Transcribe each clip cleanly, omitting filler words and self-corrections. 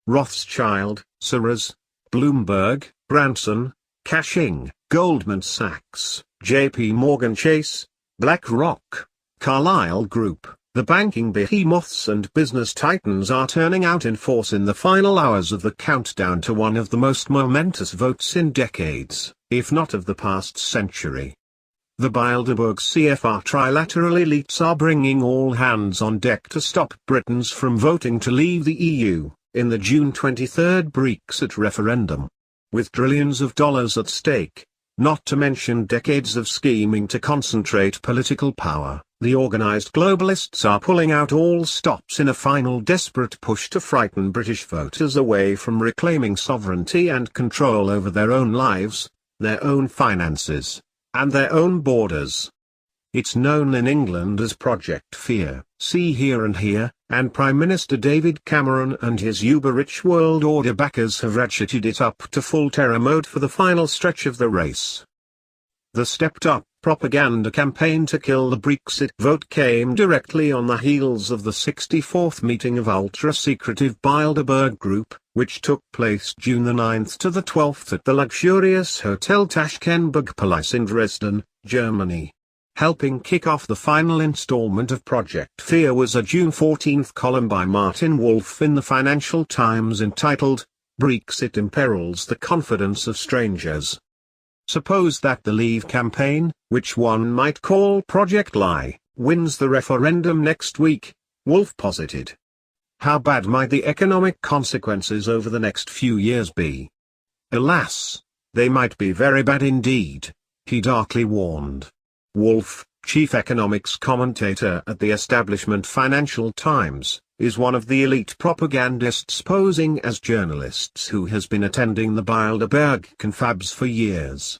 Rothschild, Soros, Bloomberg, Branson, Cashing, Goldman Sachs, J.P. Morgan Chase, BlackRock, Carlyle Group. The banking behemoths and business titans are turning out in force in the final hours of the countdown to one of the most momentous votes in decades, if not of the past century. The Bilderberg CFR trilateral elites are bringing all hands on deck to stop Britons from voting to leave the EU, in the June 23 Brexit referendum. With trillions of dollars at stake, not to mention decades of scheming to concentrate political power, the organized globalists are pulling out all stops in a final desperate push to frighten British voters away from reclaiming sovereignty and control over their own lives, their own finances, and their own borders. It's known in England as Project Fear, see Here and Here, and Prime Minister David Cameron and his uber-rich world order backers have ratcheted it up to full terror mode for the final stretch of the race. The stepped-up propaganda campaign to kill the Brexit vote came directly on the heels of the 64th meeting of ultra-secretive Bilderberg Group, which took place June the 9th to the 12th at the luxurious Hotel Taschkenburg Palace in Dresden, Germany. Helping kick off the final installment of Project Fear was a June 14 column by Martin Wolf in the Financial Times entitled, "Brexit Imperils the Confidence of Strangers." Suppose that the Leave campaign, which one might call Project Lie, wins the referendum next week, Wolf posited. How bad might the economic consequences over the next few years be? Alas, they might be very bad indeed, he darkly warned. Wolf, chief economics commentator at the establishment Financial Times, is one of the elite propagandists posing as journalists who has been attending the Bilderberg confabs for years.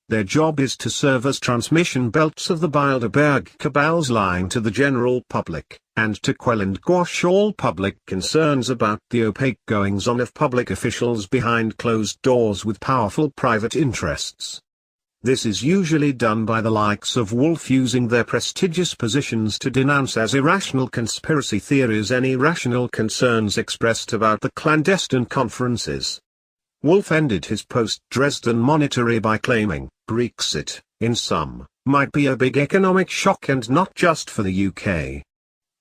Their job is to serve as transmission belts of the Bilderberg cabal's lying to the general public, and to quell and quash all public concerns about the opaque goings-on of public officials behind closed doors with powerful private interests. This is usually done by the likes of Wolf using their prestigious positions to denounce as irrational conspiracy theories any rational concerns expressed about the clandestine conferences. Wolf ended his post-Dresden monitory by claiming, Brexit, in sum, might be a big economic shock and not just for the UK.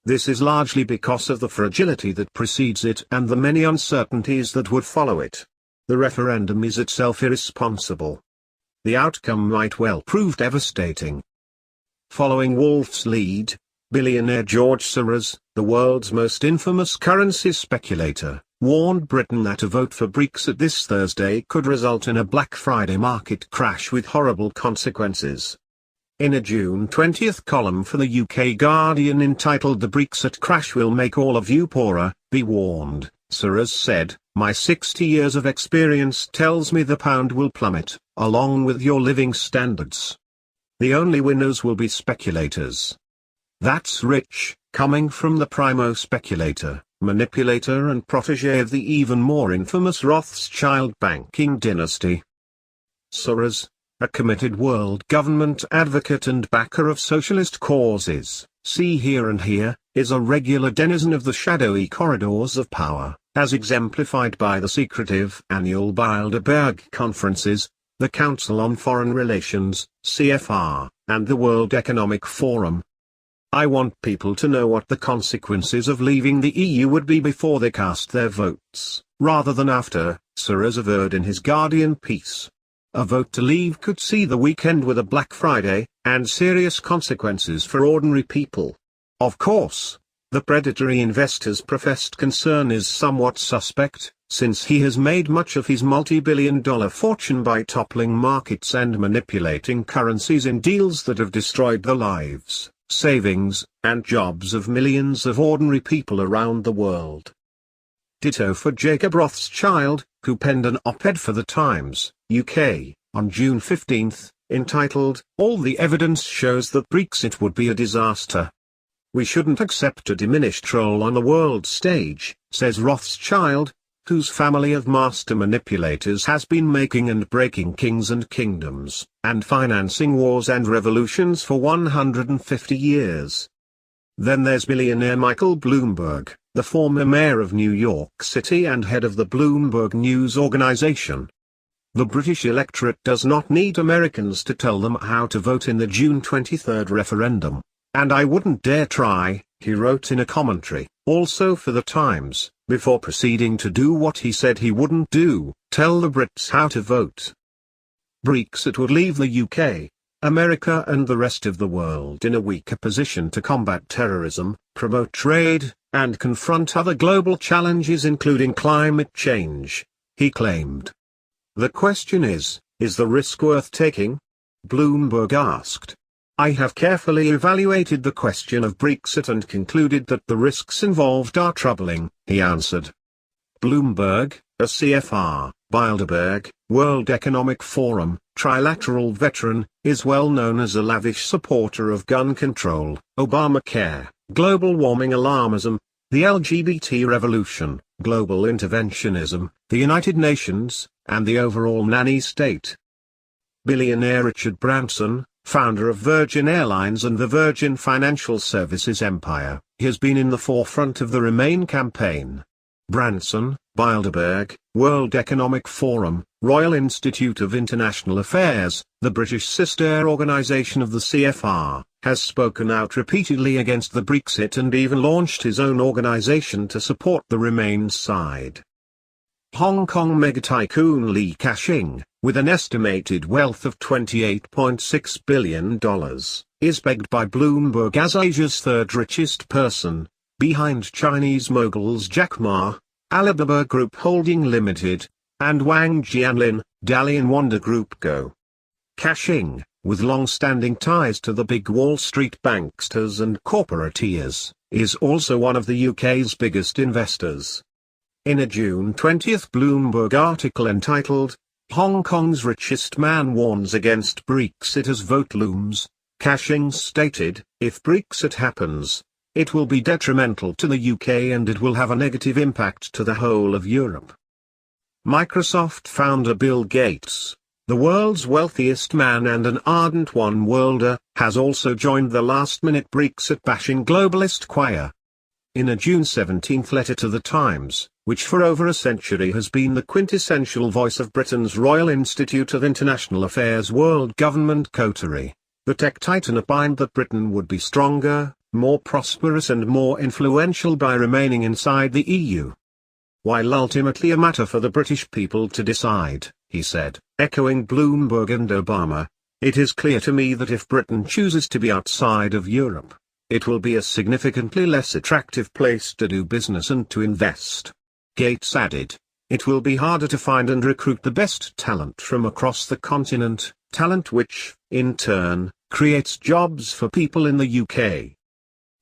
This is largely because of the fragility that precedes it and the many uncertainties that would follow it. The referendum is itself irresponsible. The outcome might well prove devastating. Following Wolf's lead, billionaire George Soros, the world's most infamous currency speculator, warned Britain that a vote for Brexit this Thursday could result in a Black Friday market crash with horrible consequences. In a June 20 column for the UK Guardian entitled "The Brexit Crash Will Make All of You Poorer, Be Warned," Soros said, "My 60 years of experience tells me the pound will plummet, along with your living standards. The only winners will be speculators." That's rich, coming from the primo speculator, manipulator and protégé of the even more infamous Rothschild banking dynasty. Soros, a committed world government advocate and backer of socialist causes, see Here and Here, is a regular denizen of the shadowy corridors of power, as exemplified by the secretive annual Bilderberg conferences, the Council on Foreign Relations, CFR, and the World Economic Forum. I want people to know what the consequences of leaving the EU would be before they cast their votes, rather than after, Soros averred in his Guardian piece. A vote to leave could see the weekend with a Black Friday, and serious consequences for ordinary people. Of course, the predatory investor's professed concern is somewhat suspect, since he has made much of his multi-billion-dollar fortune by toppling markets and manipulating currencies in deals that have destroyed the lives, savings, and jobs of millions of ordinary people around the world. Ditto for Jacob Rothschild, who penned an op-ed for The Times, UK, on June 15, entitled, "All the Evidence Shows That Brexit Would Be a Disaster." We shouldn't accept a diminished role on the world stage, says Rothschild, whose family of master manipulators has been making and breaking kings and kingdoms, and financing wars and revolutions for 150 years. Then there's billionaire Michael Bloomberg, the former mayor of New York City and head of the Bloomberg News organization. The British electorate does not need Americans to tell them how to vote in the June 23 referendum, and I wouldn't dare try, he wrote in a commentary, also for The Times, before proceeding to do what he said he wouldn't do, tell the Brits how to vote. Brexit would leave the UK, America and the rest of the world in a weaker position to combat terrorism, promote trade, and confront other global challenges including climate change, he claimed. The question is the risk worth taking? Bloomberg asked. I have carefully evaluated the question of Brexit and concluded that the risks involved are troubling, he answered. Bloomberg, a CFR, Bilderberg, World Economic Forum, trilateral veteran, is well known as a lavish supporter of gun control, Obamacare, global warming alarmism, the LGBT revolution, global interventionism, the United Nations, and the overall nanny state. Billionaire Richard Branson, founder of Virgin Airlines and the Virgin Financial Services empire, has been in the forefront of the Remain campaign. Branson, Bilderberg, World Economic Forum, Royal Institute of International Affairs, the British sister organisation of the CFR, has spoken out repeatedly against the Brexit and even launched his own organisation to support the Remain side. Hong Kong mega-tycoon Li Ka-shing, with an estimated wealth of $28.6 billion, is pegged by Bloomberg as Asia's third richest person, behind Chinese moguls Jack Ma, Alibaba Group Holding Limited, and Wang Jianlin, Dalian Wanda Group Co. Ka-shing, with long-standing ties to the big Wall Street banksters and corporateers, is also one of the UK's biggest investors. In a June 20 Bloomberg article entitled, Hong Kong's Richest Man Warns Against Brexit as Vote Looms, Ka-shing stated, if Brexit happens, it will be detrimental to the UK and it will have a negative impact to the whole of Europe. Microsoft founder Bill Gates, the world's wealthiest man and an ardent one-worlder, has also joined the last-minute Brexit-bashing globalist choir. In a June 17 letter to The Times, which for over a century has been the quintessential voice of Britain's Royal Institute of International Affairs world government coterie, the tech titan opined that Britain would be stronger, more prosperous and more influential by remaining inside the EU. While ultimately a matter for the British people to decide, he said, echoing Bloomberg and Obama, it is clear to me that if Britain chooses to be outside of Europe, it will be a significantly less attractive place to do business and to invest. Gates added, it will be harder to find and recruit the best talent from across the continent, talent which, in turn, creates jobs for people in the UK.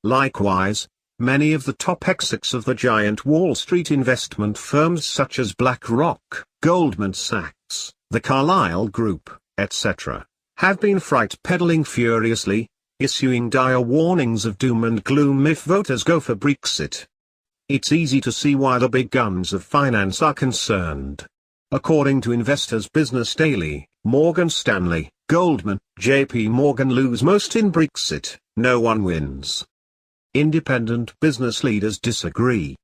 Likewise, many of the top execs of the giant Wall Street investment firms such as BlackRock, Goldman Sachs, the Carlyle Group, etc., have been fright-peddling furiously, issuing dire warnings of doom and gloom if voters go for Brexit. It's easy to see why the big guns of finance are concerned. According to Investors Business Daily, Morgan Stanley, Goldman, JP Morgan lose most in Brexit, no one wins. Independent business leaders disagree.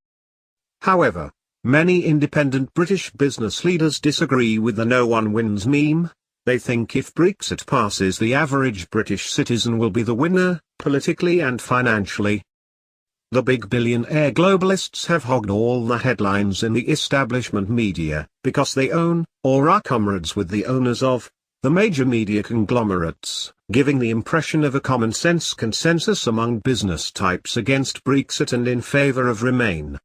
However, many independent British business leaders disagree with the no one wins meme. They think if Brexit passes, the average British citizen will be the winner, politically and financially. The big billionaire globalists have hogged all the headlines in the establishment media, because they own, or are comrades with the owners of, the major media conglomerates, giving the impression of a common-sense consensus among business types against Brexit and in favour of Remain.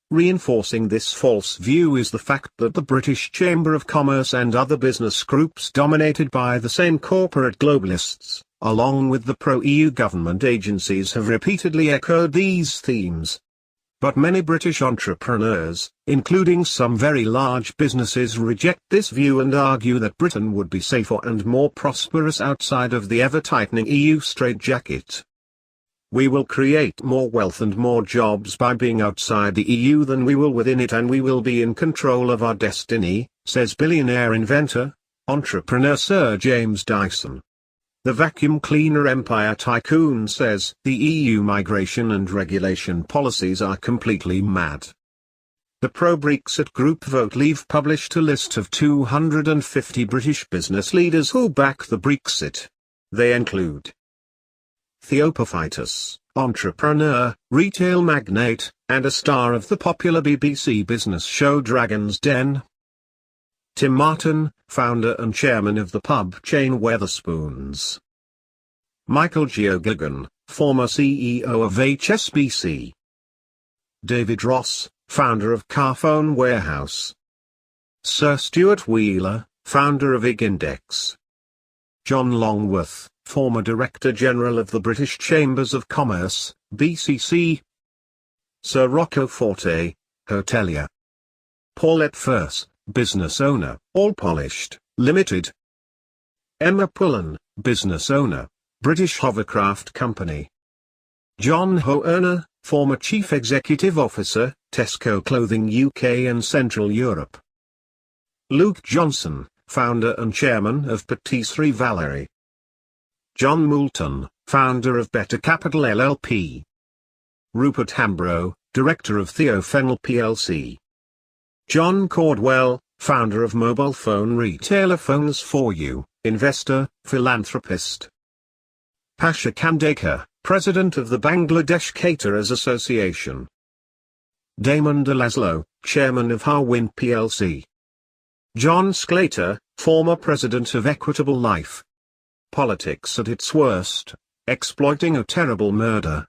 Reinforcing this false view is the fact that the British Chamber of Commerce and other business groups dominated by the same corporate globalists, along with the pro-EU government agencies, have repeatedly echoed these themes. But many British entrepreneurs, including some very large businesses, reject this view and argue that Britain would be safer and more prosperous outside of the ever-tightening EU straitjacket. We will create more wealth and more jobs by being outside the EU than we will within it, and we will be in control of our destiny, says billionaire inventor, entrepreneur Sir James Dyson. The vacuum cleaner empire tycoon says the EU migration and regulation policies are completely mad. The pro-Brexit group Vote Leave published a list of 250 British business leaders who back the Brexit. They include Theopophytus, entrepreneur, retail magnate, and a star of the popular BBC business show Dragon's Den. Tim Martin, founder and chairman of the pub chain Wetherspoons. Michael Geoghegan, former CEO of HSBC. David Ross, founder of Carphone Warehouse. Sir Stuart Wheeler, founder of IG Index. John Longworth, former Director General of the British Chambers of Commerce, BCC. Sir Rocco Forte, hotelier. Paulette Firth, business owner, All Polished, Limited. Emma Pullen, business owner, British Hovercraft Company. John Hoerner, former Chief Executive Officer, Tesco Clothing UK and Central Europe. Luke Johnson, founder and chairman of Patisserie Valerie. John Moulton, founder of Better Capital LLP. Rupert Hambro, director of Theofennel plc. John Cordwell, founder of mobile phone retailer Phones4u, investor, philanthropist. Pasha Kandekar, president of the Bangladesh Caterers Association. Damon de Laszlo, chairman of Harwin plc. John Sclater, former president of Equitable Life. Politics at its worst, exploiting a terrible murder.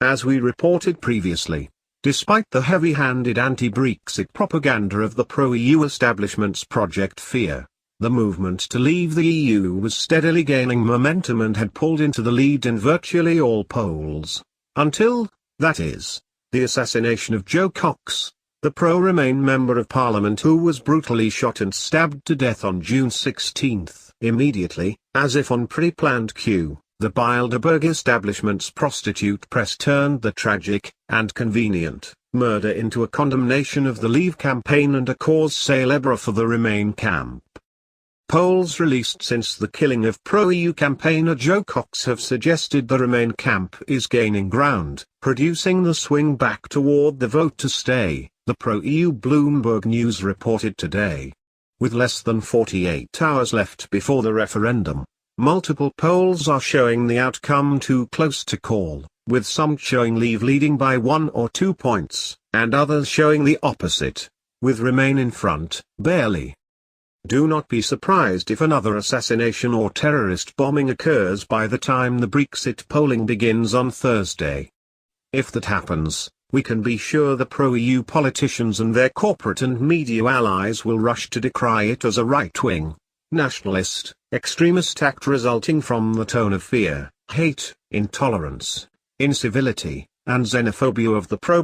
As we reported previously, despite the heavy-handed anti-Brexit propaganda of the pro-EU establishment's Project Fear, the movement to leave the EU was steadily gaining momentum and had pulled into the lead in virtually all polls, until, that is, the assassination of Joe Cox, the pro-Remain Member of Parliament who was brutally shot and stabbed to death on June 16. Immediately, as if on pre-planned cue, the Bilderberg establishment's prostitute press turned the tragic, and convenient, murder into a condemnation of the Leave campaign and a cause célèbre for the Remain camp. Polls released since the killing of pro-EU campaigner Joe Cox have suggested the Remain camp is gaining ground, producing the swing back toward the vote to stay, the pro-EU Bloomberg News reported today. With less than 48 hours left before the referendum, multiple polls are showing the outcome too close to call, with some showing Leave leading by 1 or 2 points, and others showing the opposite, with Remain in front, barely. Do not be surprised if another assassination or terrorist bombing occurs by the time the Brexit polling begins on Thursday. If that happens, we can be sure the pro-EU politicians and their corporate and media allies will rush to decry it as a right-wing, nationalist, extremist act resulting from the tone of fear, hate, intolerance, incivility, and xenophobia of the pro